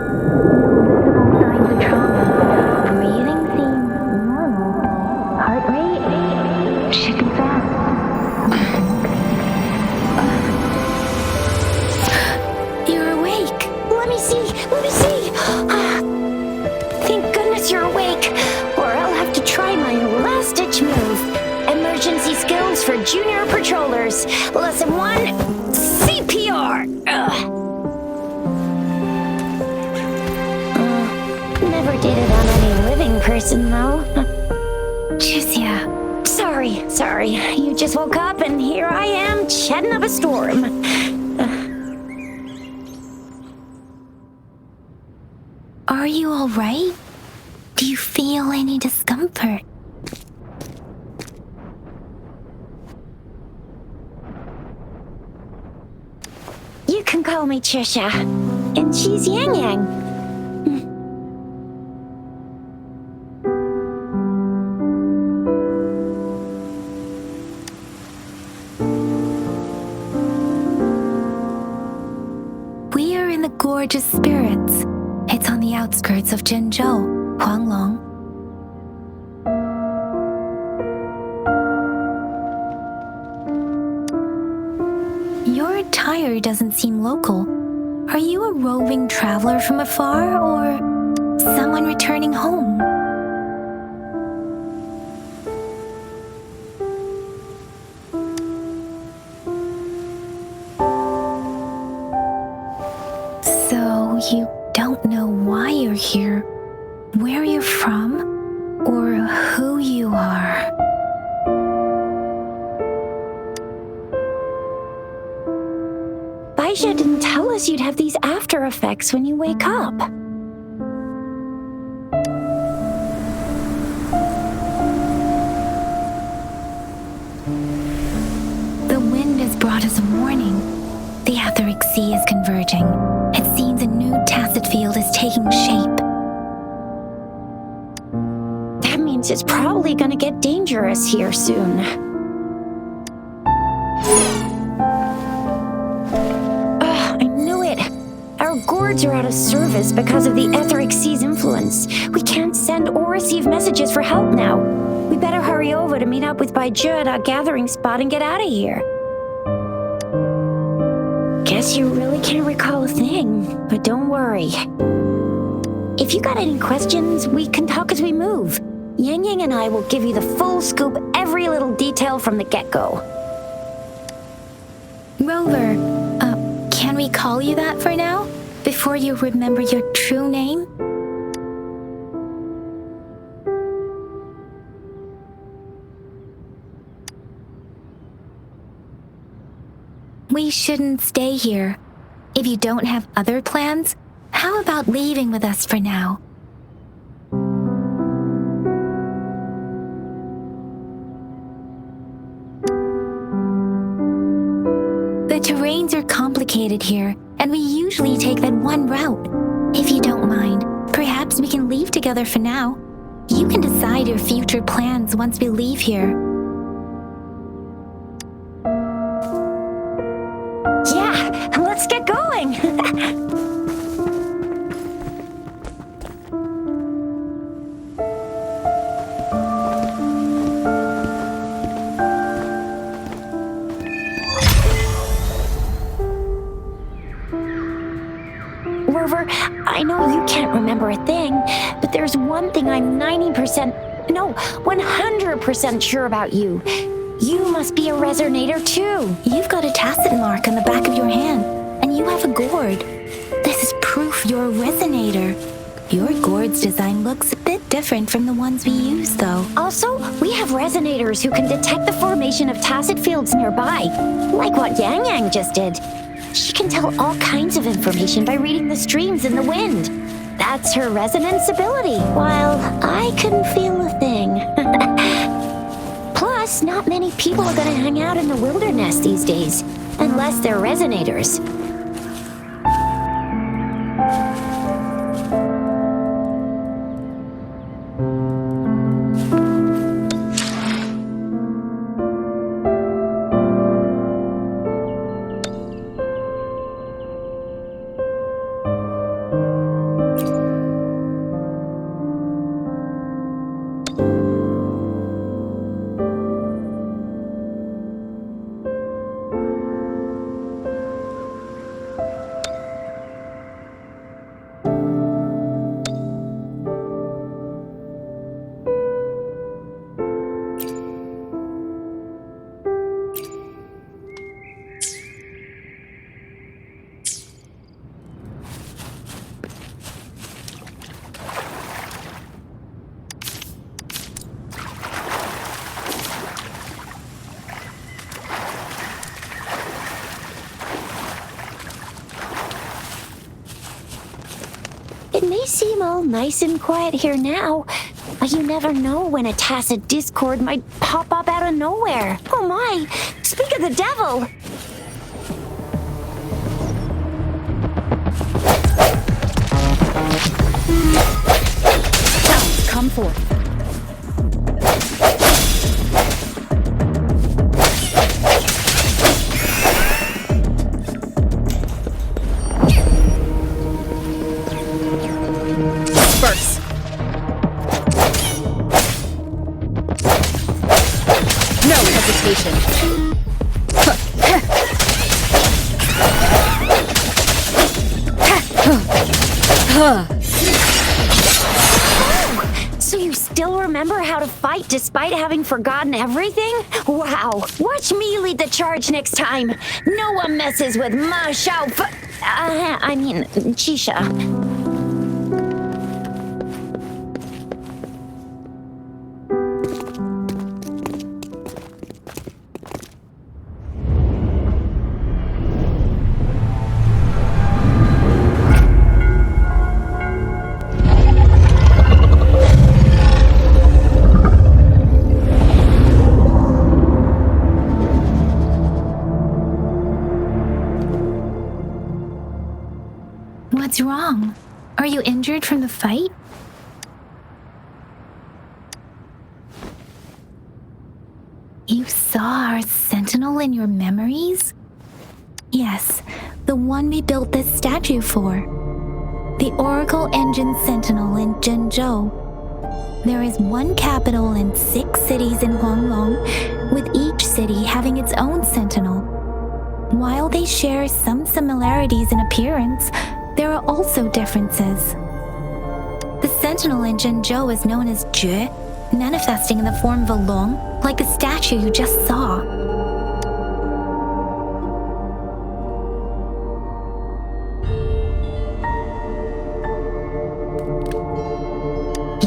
No visible signs of trauma. Breathing seems normal. Heart rate should be fast. You're awake. Let me see. Let me see. Thank goodness you're awake, or I'll have to try my last-ditch move. Emergency skills for junior patrollers. Lesson 1, CPR. Never did it on any living person, though. Juicia. Sorry. You just woke up, and here I am, chatting up a storm. Are you all right? Do you feel any discomfort? You can call me Trisha, and she's Yang Yang. We are in the Gorgeous Spirits. It's on the outskirts of Zhenzhou, Huanglong. Your attire doesn't seem local. Are you a roving traveler from afar, or someone returning home? So you don't know why you're here, where you're from, or who you are. Baisha didn't tell us you'd have these after effects when you wake up. The wind has brought us a warning. The Etheric Sea is converging. It seems a new tacit field is taking shape. That means it's probably gonna get dangerous here soon. I knew it. Our gourds are out of service because of the Etheric Sea's influence. We can't send or receive messages for help now. We better hurry over to meet up with Baizhu at our gathering spot and get out of here. Guess you really can't recall a thing, but don't worry. If you got any questions, we can talk as we move. Yang Yang and I will give you the full scoop, every little detail from the get-go. Rover, can we call you that for now? Before you remember your true name? We shouldn't stay here. If you don't have other plans, how about leaving with us for now? The terrains are complicated here, and we usually take that one route. If you don't mind, perhaps we can leave together for now. You can decide your future plans once we leave here. Yeah, let's get going! Rover, I know you can't remember a thing, but there's one thing I'm 100% sure about you. You must be a resonator too. You've got a tacit mark on the back of your hand, and you have a gourd. This is proof you're a resonator. Your gourd's design looks a bit different from the ones we use, though. Also, we have resonators who can detect the formation of tacit fields nearby, like what Yang Yang just did. She can tell all kinds of information by reading the streams in the wind. That's her resonance ability, while I couldn't feel a thing. Plus, not many people are gonna hang out in the wilderness these days, unless they're resonators. It may seem all nice and quiet here now, but you never know when a tacit discord might pop up out of nowhere. Oh my! Speak of the devil! Sounds come forth. Disperse. No hesitation. So you still remember how to fight despite having forgotten everything? Wow! Watch me lead the charge next time. No one messes with Ma Shao Chisha. What's wrong? Are you injured from the fight? You saw our sentinel in your memories? Yes, the one we built this statue for. The Oracle Engine Sentinel in Zhenzhou. There is one capital and 6 cities in Huanglong, with each city having its own sentinel. While they share some similarities in appearance, there are also differences. The sentinel in Zhenzhou is known as Jue, manifesting in the form of a long, like the statue you just saw.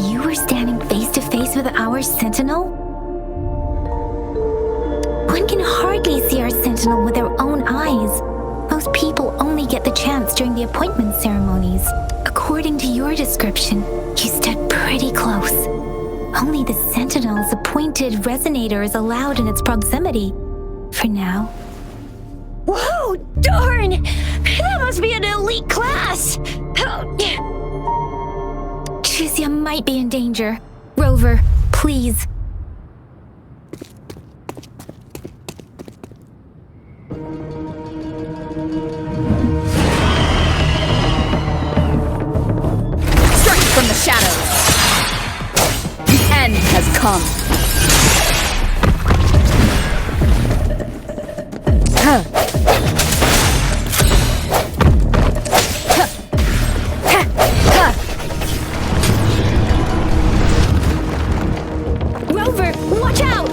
You were standing face to face with our sentinel? One can hardly see our sentinel with their own eyes. Most people only get the chance during the appointment ceremonies. According to your description, you stood pretty close. Only the Sentinel's appointed resonator is allowed in its proximity. For now. Whoa, darn! That must be an elite class! Chizia might be in danger. Rover, please. From the shadows. The end has come. Rover, watch out!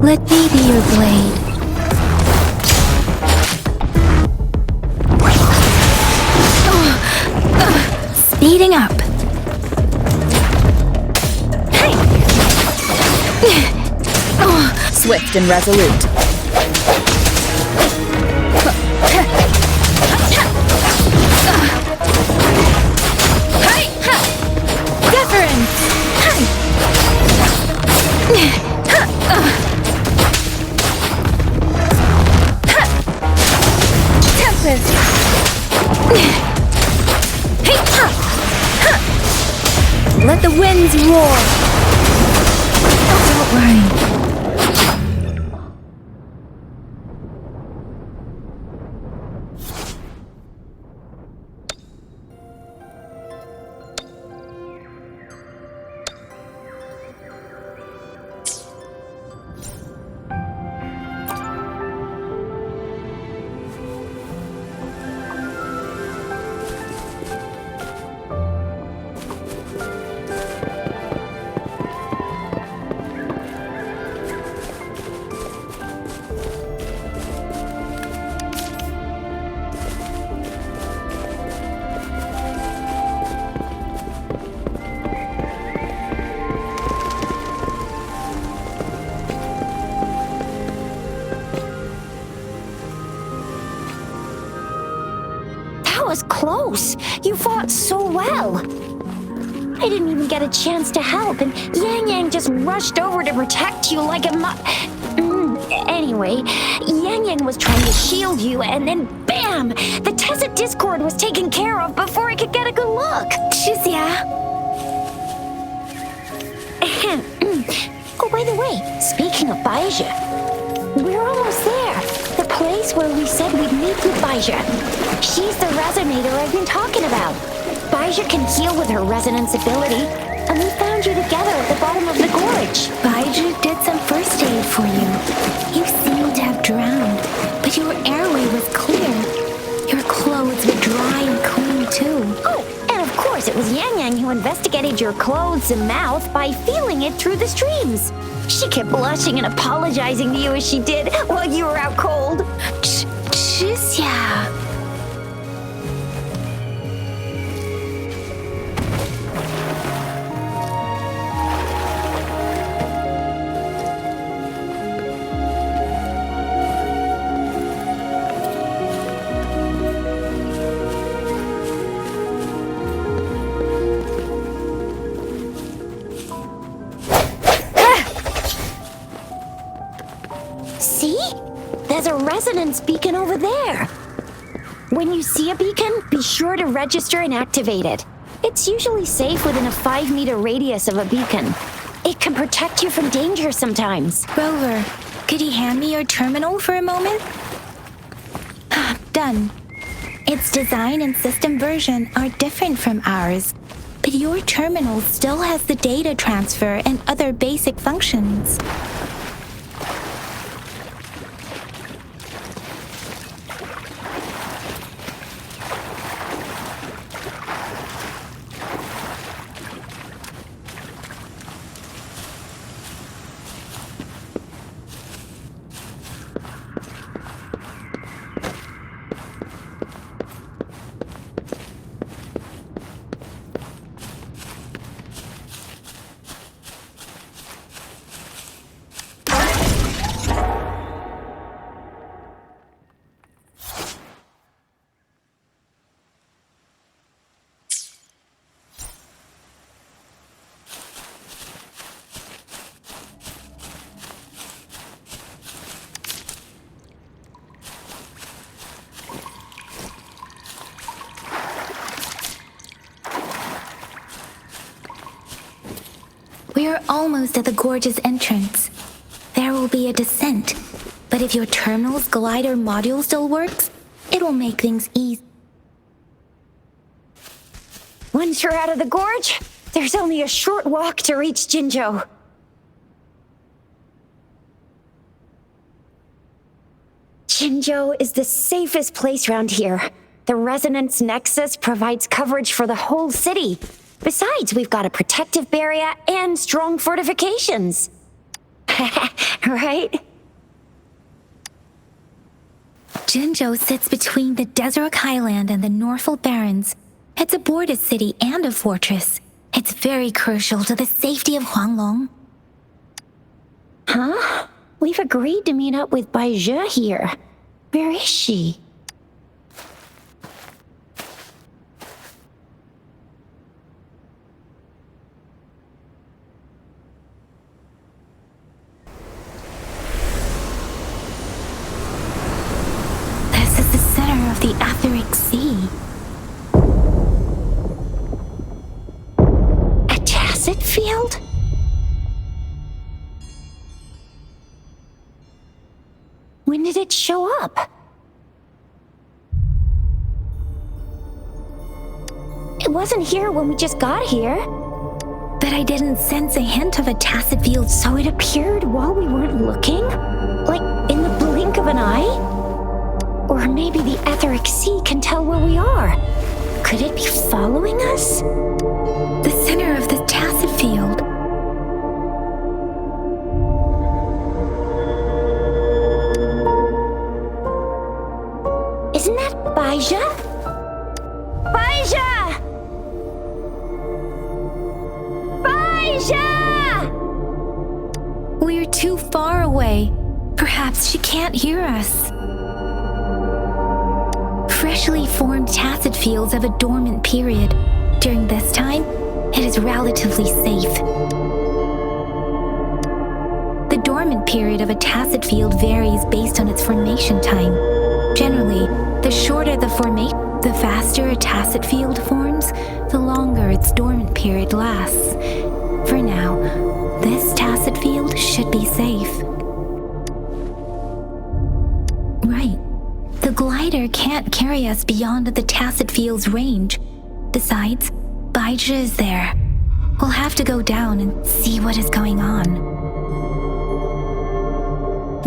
Let me be your blade. Speeding up. Swift and resolute. Deference. Tempest. Let the winds roar. Don't worry. close. You fought so well. I didn't even get a chance to help, and Yang Yang just rushed over to protect you like a Anyway, Yang Yang was trying to shield you, and then bam! The Tacet Discord was taken care of before I could get a good look. Shizia, Oh, by the way, speaking of Baija, we're almost there. The place where we said we'd meet with Baija. She's the resonator I've been talking about. Baija can heal with her resonance ability, and we found you together at the bottom of the gorge. Baiju did some first aid for you. You seemed to have drowned, but your airway was clear. Your clothes were dry and clean too. Oh, and of course it was Yang Yang who investigated your clothes and mouth by feeling it through the streams. She kept blushing and apologizing to you as she did while you were out cold. Shizia. See? There's a resonance beacon over there. When you see a beacon, be sure to register and activate it. It's usually safe within a 5-meter radius of a beacon. It can protect you from danger sometimes. Rover, could you hand me your terminal for a moment? Done. Its design and system version are different from ours, but your terminal still has the data transfer and other basic functions. We are almost at the gorge's entrance. There will be a descent, but if your terminal's glider module still works, it will make things easy. Once you're out of the gorge, there's only a short walk to reach Jinzhou. Jinzhou is the safest place around here. The Resonance Nexus provides coverage for the whole city. Besides, we've got a protective barrier and strong fortifications. Right? Jinzhou sits between the Desert Highland and the Norfolk Barrens. It's a border city and a fortress. It's very crucial to the safety of Huanglong. Huh? We've agreed to meet up with Baija here. Where is she? This is the center of the Etheric Sea. A Tacet field? When did it show up? It wasn't here when we just got here. But I didn't sense a hint of a Tacet field, So it appeared while we weren't looking? Like in the blink of an eye? Or maybe the Etheric Sea can tell where we are. Could it be following us? the center of the Tacet field. Isn't that Baija? Baija! Baija! We're too far away. Perhaps she can't hear us. Fresh specially formed tacet fields of a dormant period. During this time, it is relatively safe. The dormant period of a tacet field varies based on its formation time. Generally, the shorter the formation, the faster a tacet field forms, the longer its dormant period lasts. For now, this tacet field should be safe. Right. The glider can't carry us beyond the tacet field's range. Besides, Baija is there. We'll have to go down and see what is going on.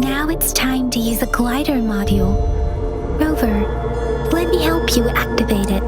Now it's time to use a glider module. Rover, let me help you activate it.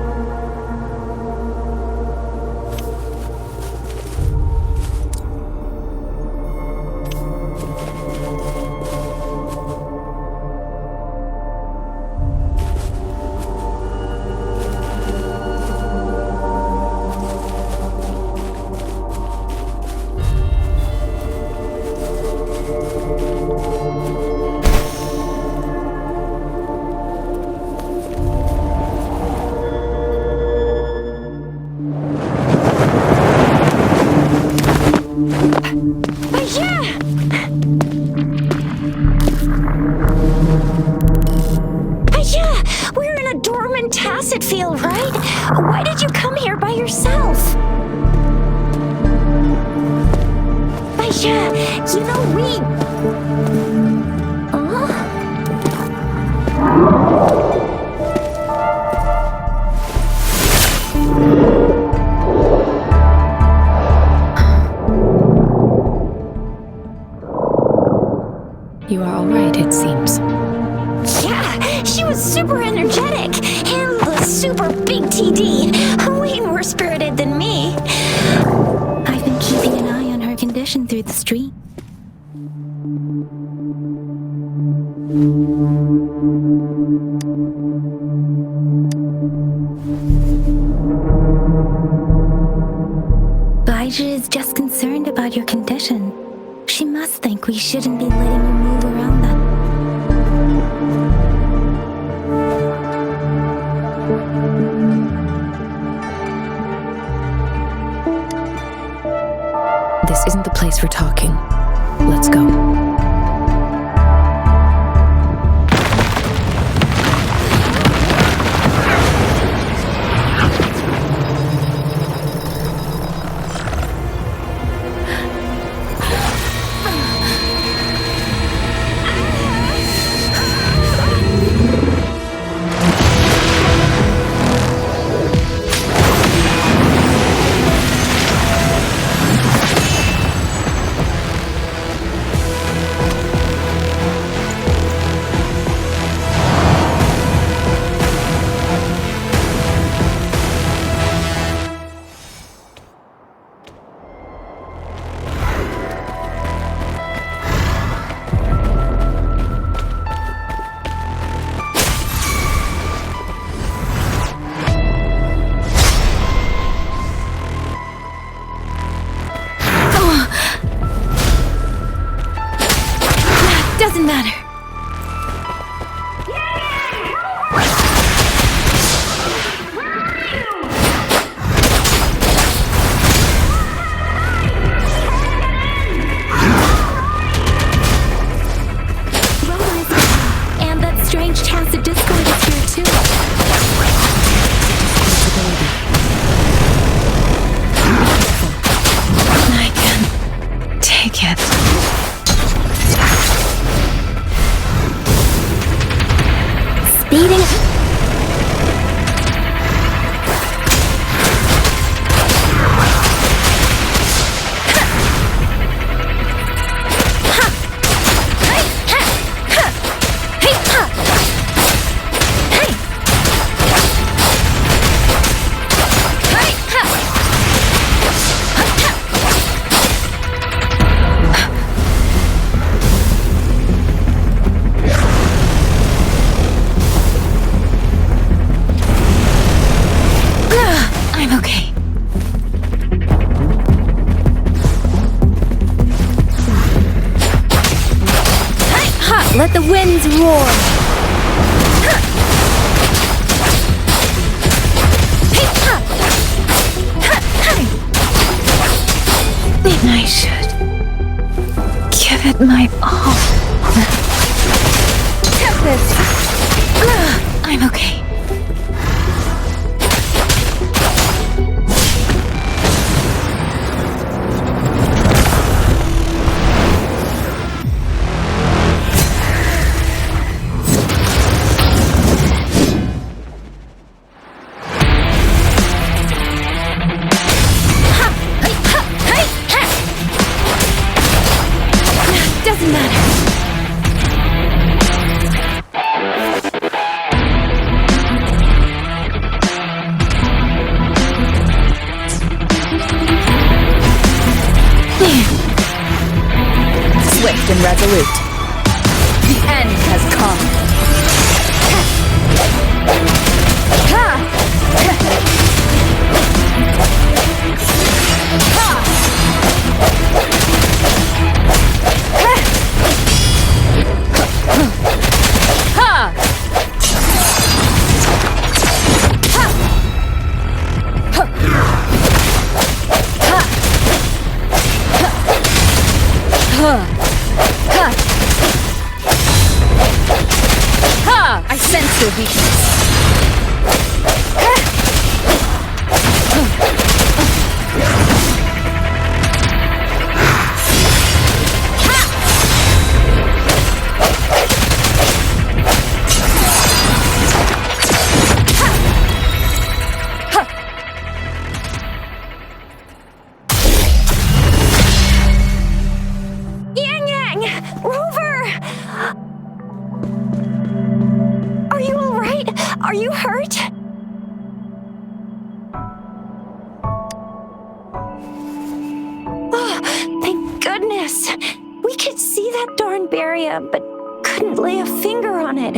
Why did you come here by yourself? Baija, you know we... You are all right, it seems. Yeah, she was super energetic and the super big TD. Way more spirited than me. I've been keeping an eye on her condition through the street. Baija is just concerned about your condition. She must think we shouldn't be letting you move around that. This isn't the place for talking. Let's go. Doesn't matter. And that strange tacit discord is here too. I can take it. Speeding. I'm okay. Let the winds roar! I should give it my all. Take this. I'm okay. Doesn't matter. Swift and resolute. The end has come. I sense your weakness. Rover! Are you all right? Are you hurt? Oh, thank goodness. We could see that darn barrier, but couldn't lay a finger on it.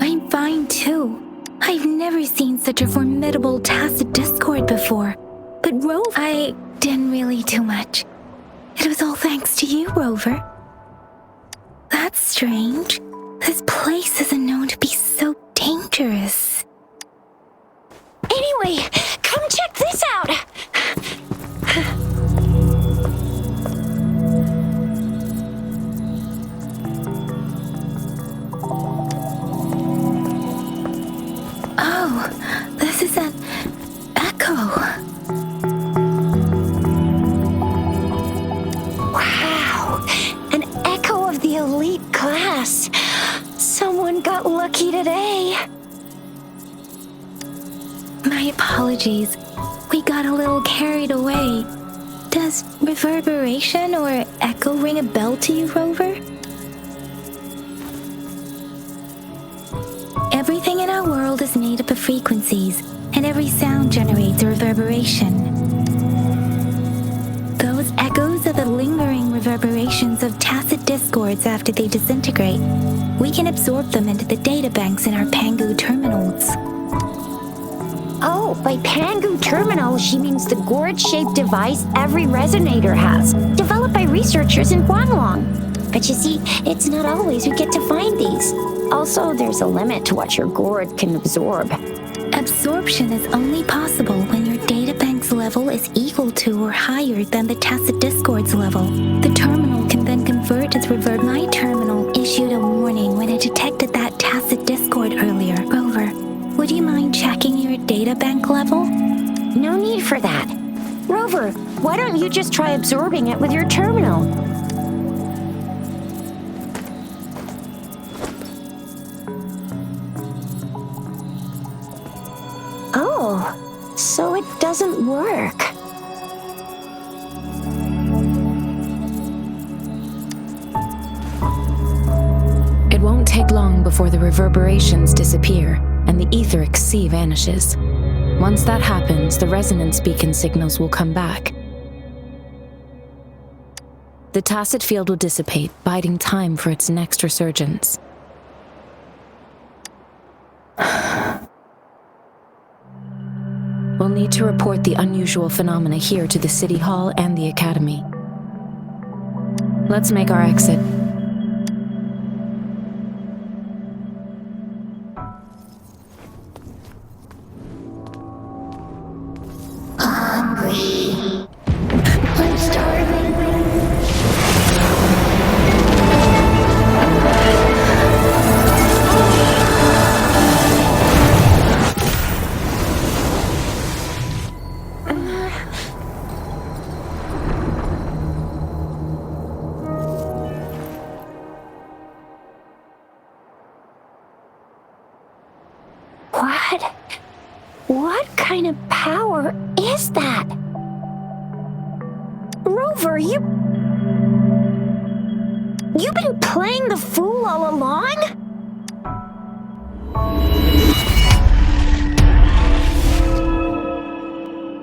I'm fine too. I've never seen such a formidable tacit discord before. But Rover, I didn't really do much. It was all thanks to you, Rover. That's strange. This place isn't known to be so dangerous. Anyway, come check this out. Oh, this is an echo. Wow, an echo of the elite class. Someone got lucky today. My apologies. We got a little carried away. Does reverberation or echo ring a bell to you, Rover? Everything in our world is made up of frequencies, and every sound generates a reverberation. Those echoes are the lingering reverberations of tacit discords after they disintegrate. We can absorb them into the data banks in our Pangu terminals. Oh, by Pangu terminal, she means the gourd-shaped device every resonator has, developed by researchers in Guanglong. But you see, it's not always we get to find these. Also, there's a limit to what your gourd can absorb. Absorption is only possible when your databank's level is equal to or higher than the tacit discord's level. The terminal can then convert as reverb. My terminal issued a warning when it detected that tacit discord earlier. Rover, would you mind checking your databank level? No need for that. Rover, why don't you just try absorbing it with your terminal? Oh, so it doesn't work. It won't take long before the reverberations disappear and the etheric sea vanishes. Once that happens, the resonance beacon signals will come back. The tacit field will dissipate, biding time for its next resurgence. We'll need to report the unusual phenomena here to the City Hall and the Academy. Let's make our exit. Hungry. I'm kind of power is that? Rover, you've been playing the fool all along?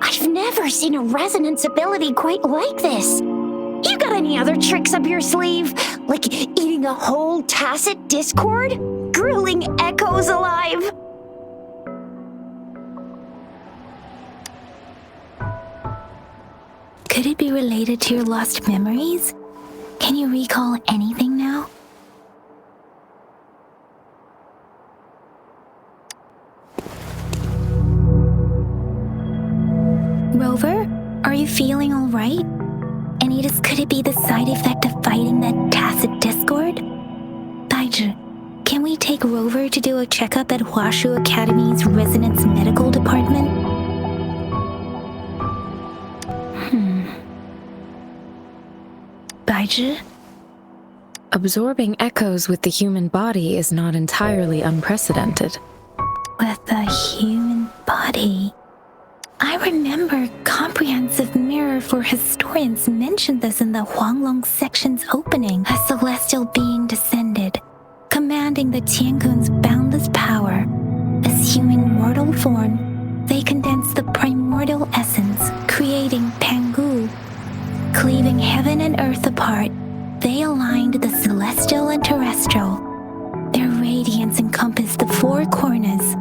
I've never seen a resonance ability quite like this. You got any other tricks up your sleeve? Like eating a whole tacit discord? Grilling echoes alive? Could it be related to your lost memories? Can you recall anything now? Rover, are you feeling all right? Anitas, could it be the side effect of fighting that tacit discord? Baiju, can we take Rover to do a checkup at Hwashu Academy's Resonance Medical Department? Baiju? Absorbing echoes with the human body is not entirely unprecedented. With the human body. I remember Comprehensive Mirror for Historians mentioned this in the Huanglong section's opening. A celestial being descended, commanding the Tiankun's boundless power. Assuming mortal form, they condensed the primordial essence, creating Pangu. Cleaving heaven and earth apart, they aligned the celestial and terrestrial. Their radiance encompassed the four corners.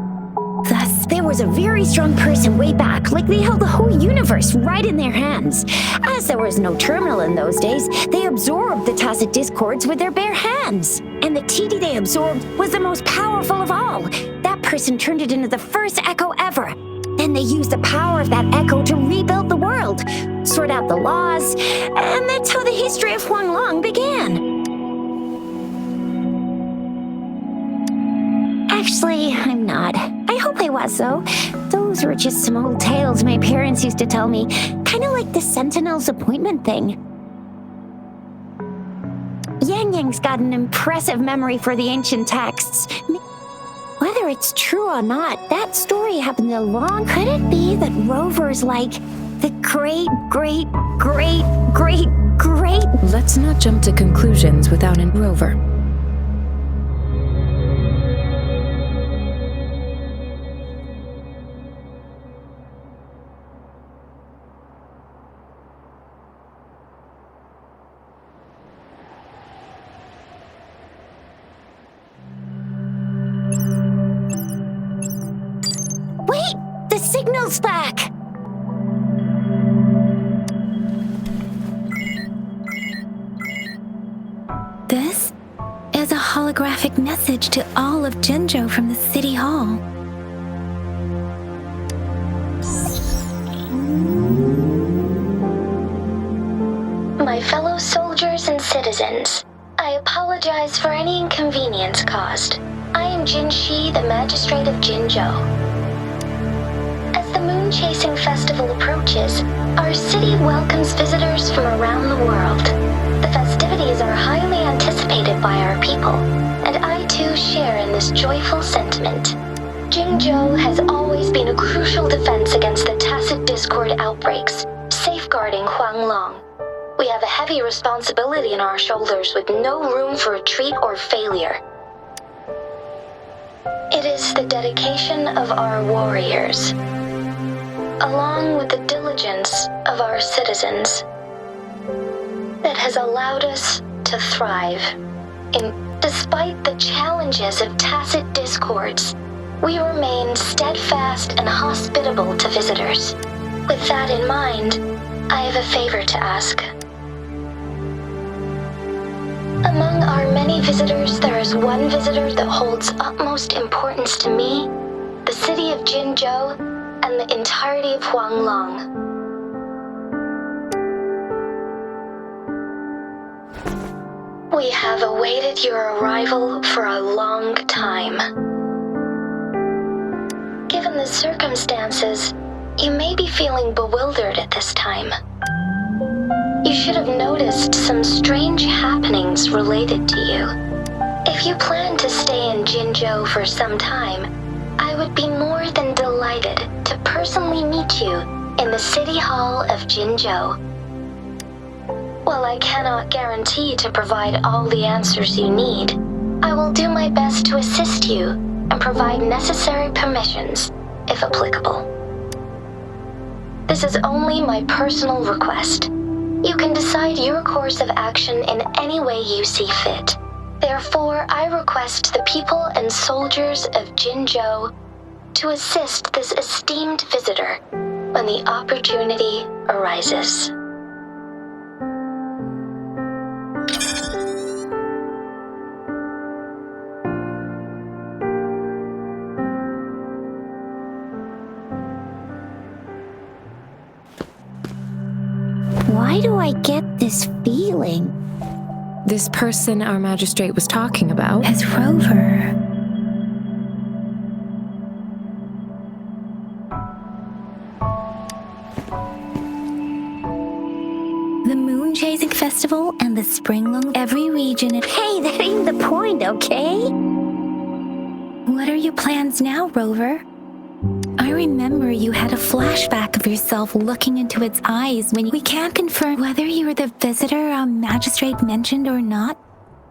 Thus, There was a very strong person way back, like they held the whole universe right in their hands. As there was no terminal in those days, they absorbed the tacit discords with their bare hands. And the TD they absorbed was the most powerful of all. That person turned it into the first echo ever. Then they used the power of that echo to rebuild the world, sort out the laws, and that's how the history of Huanglong began. Actually, I'm not. I hope I was, though. Those were just some old tales my parents used to tell me, kind of like the Sentinel's appointment thing. Yang Yang's got an impressive memory for the ancient texts. Whether it's true or not, that story happened a long... Could it be that Rover's like the great... Let's not jump to conclusions without an Rover. Wait! The signal's back! this is a holographic message to all of Jinzhou from the City Hall. My fellow soldiers and citizens, I apologize for any inconvenience caused. I am Jin Shi, the Magistrate of Jinzhou. As the Moon-Chasing Festival approaches, our city welcomes visitors from around the world. The festivities are highly anticipated by our people, and I too share in this joyful sentiment. Jinzhou has always been a crucial defense against the tacit discord outbreaks, safeguarding Huanglong. We have a heavy responsibility on our shoulders with no room for retreat or failure. It is the dedication of our warriors, along with the diligence of our citizens, that has allowed us to thrive. Despite the challenges of tacit discords, we remain steadfast and hospitable to visitors. With that in mind, I have a favor to ask. Among our many visitors, there is one visitor that holds utmost importance to me, the city of Jinzhou, and the entirety of Huanglong. We have awaited your arrival for a long time. Given the circumstances, you may be feeling bewildered at this time. You should have noticed some strange happenings related to you. If you plan to stay in Jinzhou for some time, I would be more than delighted to to personally meet you in the City Hall of Jinzhou. While I cannot guarantee to provide all the answers you need, I will do my best to assist you and provide necessary permissions, if applicable. This is only my personal request. You can decide your course of action in any way you see fit. Therefore, I request the people and soldiers of Jinzhou to assist this esteemed visitor when the opportunity arises. Why do I get this feeling? This person our magistrate was talking about As Rover. The Moon Chasing Festival and the Spring Long, every region. Hey, that ain't the point, okay? What are your plans now, Rover? I remember you had a flashback of yourself looking into its eyes when we can't confirm whether you were the visitor our magistrate mentioned or not.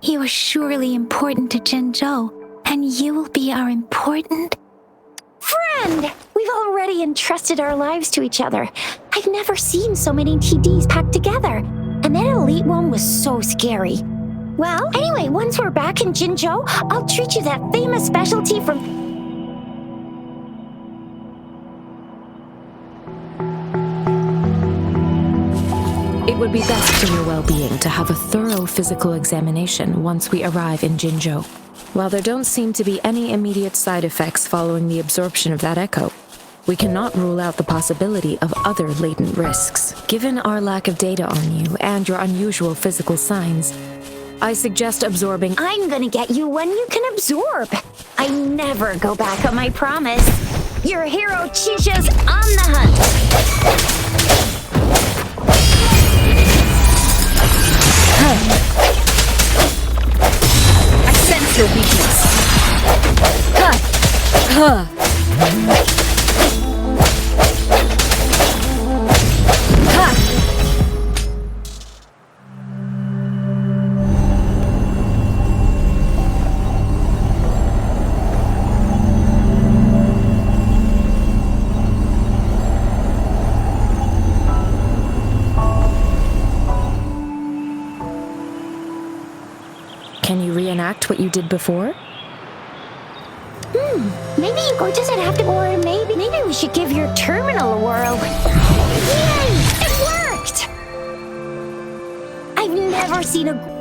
You are surely important to Jinzhou, and you will be our important... Friend! We've already entrusted our lives to each other. I've never seen so many TDs packed together. And that elite one was so scary. Well, anyway, once we're back in Jinzhou, I'll treat you that famous specialty from... It would be best for your well-being to have a thorough physical examination once we arrive in Jinzhou. While there don't seem to be any immediate side effects following the absorption of that echo, we cannot rule out the possibility of other latent risks. Given our lack of data on you and your unusual physical signs, I suggest absorbing... I'm gonna get you one you can absorb. I never go back on my promise. Your hero Chisha's on the hunt. I sense your weakness. Can you reenact what you did before? Maybe you go doesn't have to, or maybe we should give your terminal a whirl. Yay! It worked! I've never seen a...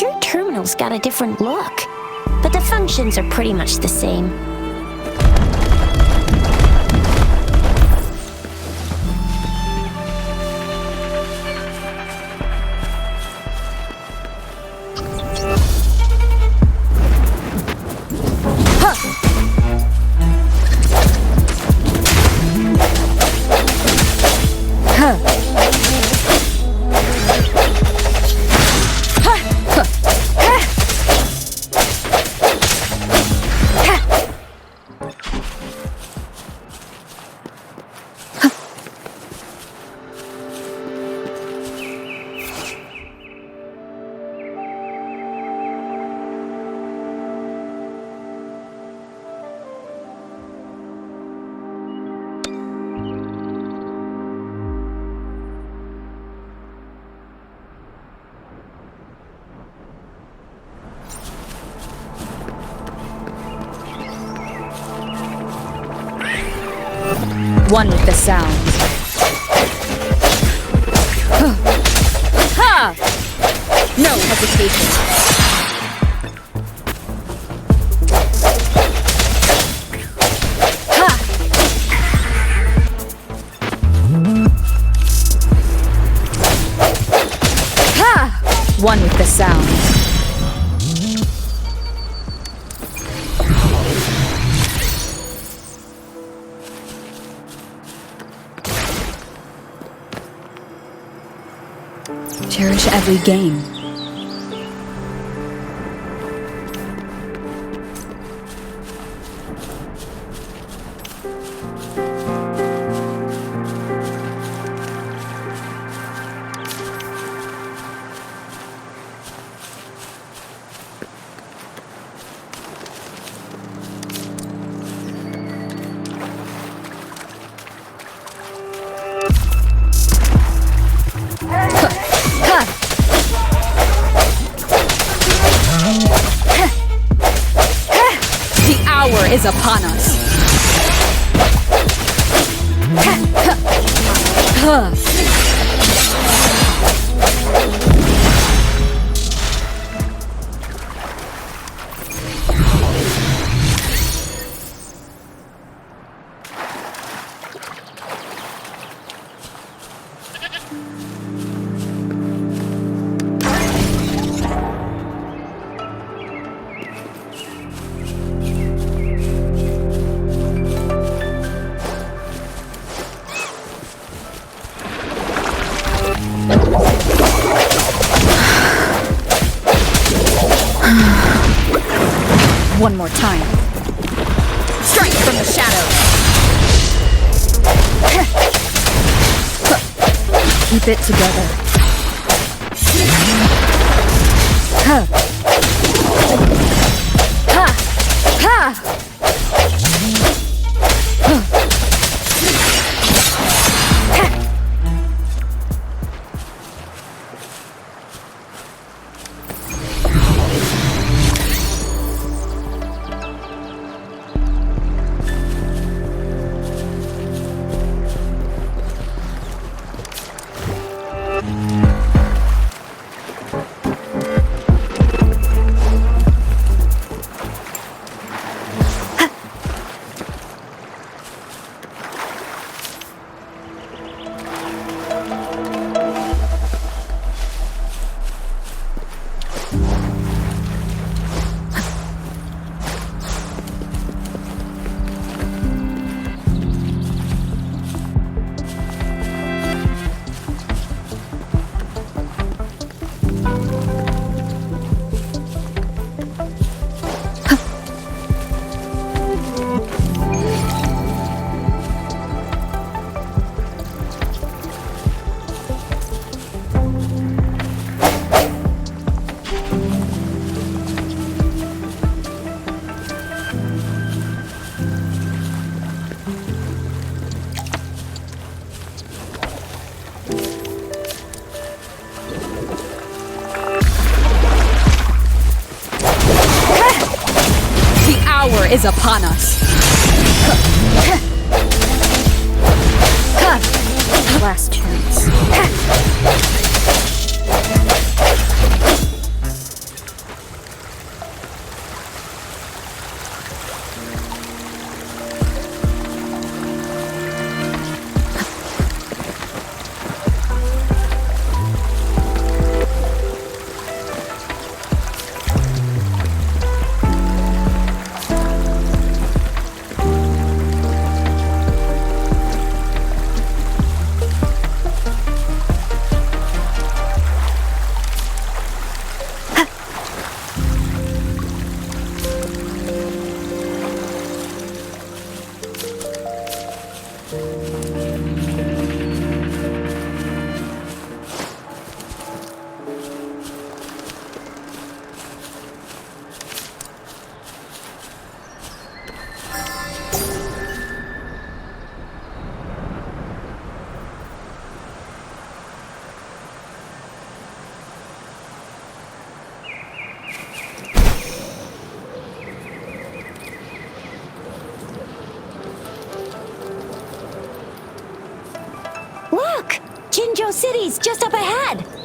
Your terminal's got a different look, but the functions are pretty much the same. One with the sound. Ha! No hesitation. One with the sound. Cherish every game. The hour is upon us. One more time. Strike from the shadows. Keep it together. Ha! Ha! Is upon us. Last chance. Look! Jinzhou City's just up ahead!